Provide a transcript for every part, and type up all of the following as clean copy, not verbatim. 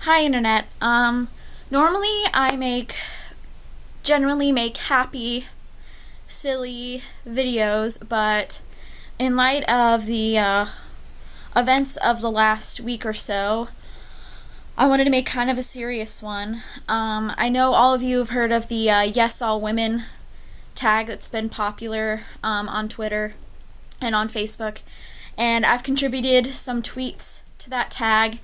Hi Internet. Normally generally make happy, silly videos, but in light of the events of the last week or so, I wanted to make kind of a serious one. I know all of you have heard of the Yes All Women tag that's been popular on Twitter and on Facebook, and I've contributed some tweets to that tag.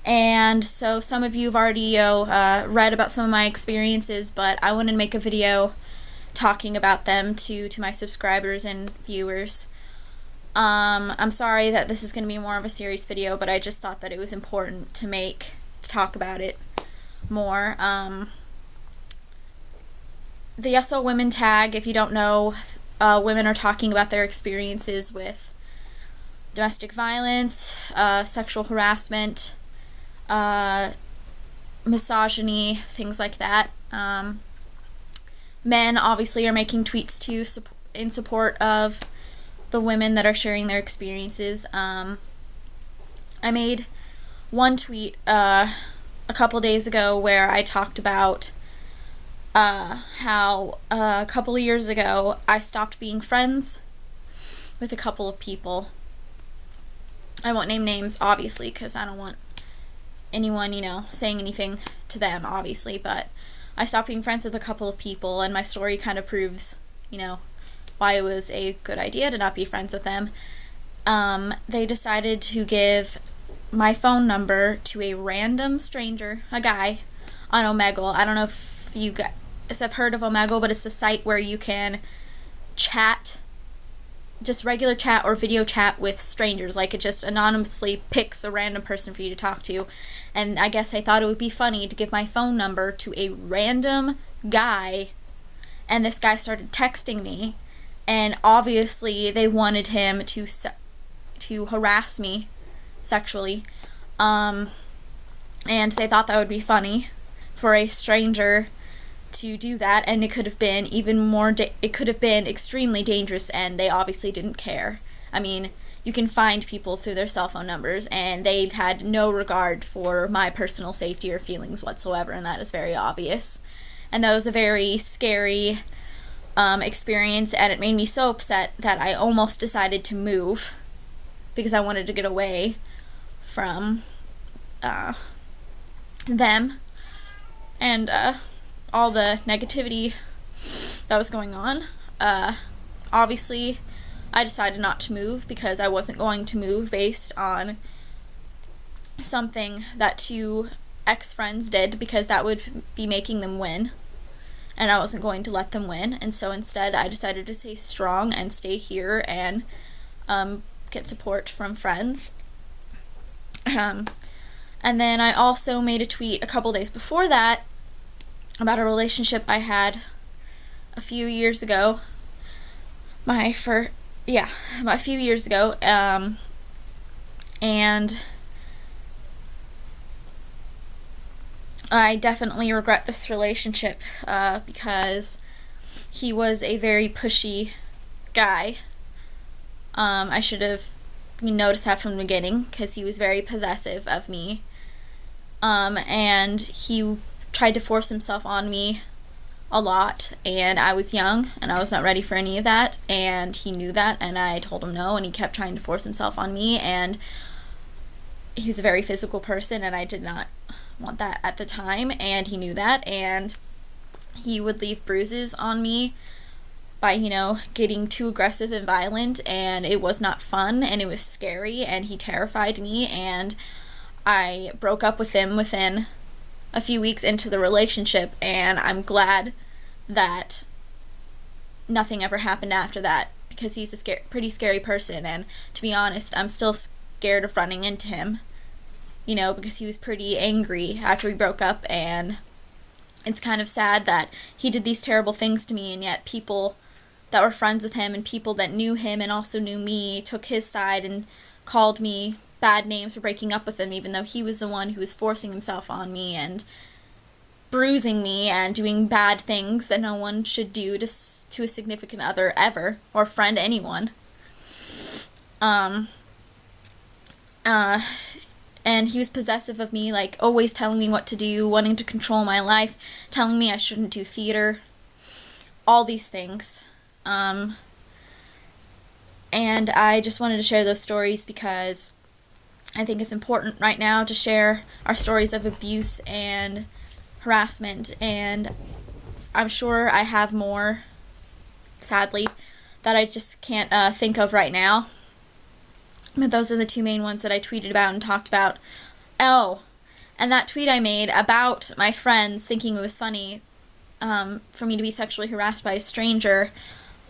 And so some of you have already read about some of my experiences, but I wanted to make a video talking about them to my subscribers and viewers. I'm sorry that this is going to be more of a serious video, but I just thought that it was important to talk about it more. The Yes All Women tag, if you don't know, women are talking about their experiences with domestic violence, sexual harassment, misogyny, things like that. Men obviously are making tweets too in support of the women that are sharing their experiences. I made one tweet a couple days ago where I talked about how a couple of years ago I stopped being friends with a couple of people. I won't name names, obviously, because I don't want anyone, saying anything to them, obviously, but I stopped being friends with a couple of people, and my story kind of proves, why it was a good idea to not be friends with them. They decided to give my phone number to a random stranger, a guy, on Omegle. I don't know if you guys have heard of Omegle, but it's a site where you can chat, just regular chat or video chat with strangers. Like, it just anonymously picks a random person for you to talk to. And I guess I thought it would be funny to give my phone number to a random guy, and this guy started texting me, and obviously they wanted him to harass me sexually, and they thought that would be funny for a stranger to do that, and it could have been it could have been extremely dangerous, and they obviously didn't care. I mean, you can find people through their cell phone numbers, and they had no regard for my personal safety or feelings whatsoever, and that is very obvious. And that was a very scary experience, and it made me so upset that I almost decided to move because I wanted to get away from them and all the negativity that was going on. Obviously, I decided not to move because I wasn't going to move based on something that two ex-friends did, because that would be making them win, and I wasn't going to let them win. And so instead I decided to stay strong and stay here and get support from friends. And then I also made a tweet a couple days before that about a relationship I had a few years ago. A few years ago, and I definitely regret this relationship because he was a very pushy guy. I should have noticed that from the beginning, because he was very possessive of me, and he tried to force himself on me a lot, and I was young and I was not ready for any of that, and he knew that, and I told him no, and he kept trying to force himself on me, and he was a very physical person, and I did not want that at the time, and he knew that, and he would leave bruises on me by, getting too aggressive and violent, and it was not fun, and it was scary, and he terrified me, and I broke up with him within a few weeks into the relationship, and I'm glad that nothing ever happened after that, because he's a pretty scary person, and to be honest, I'm still scared of running into him, because he was pretty angry after we broke up, and it's kind of sad that he did these terrible things to me, and yet people that were friends with him and people that knew him and also knew me took his side and called me bad names for breaking up with him, even though he was the one who was forcing himself on me and bruising me and doing bad things that no one should do to a significant other ever, or friend, anyone. and he was possessive of me, like always telling me what to do, wanting to control my life, telling me I shouldn't do theater, all these things. And I just wanted to share those stories because I think it's important right now to share our stories of abuse and harassment, and I'm sure I have more, sadly, that I just can't think of right now. But those are the two main ones that I tweeted about and talked about. Oh, and that tweet I made about my friends thinking it was funny for me to be sexually harassed by a stranger,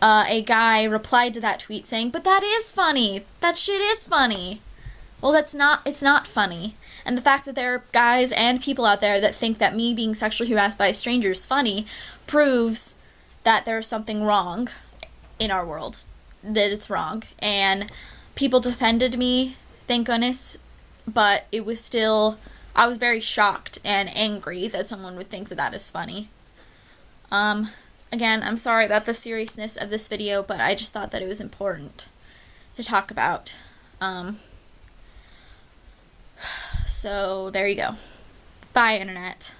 a guy replied to that tweet saying, "But that is funny. That shit is funny." Well, it's not funny. And the fact that there are guys and people out there that think that me being sexually harassed by a stranger is funny proves that there's something wrong in our world, that it's wrong. And people defended me, thank goodness, but it was still, I was very shocked and angry that someone would think that that is funny. Again, I'm sorry about the seriousness of this video, but I just thought that it was important to talk about. So there you go. Bye, Internet.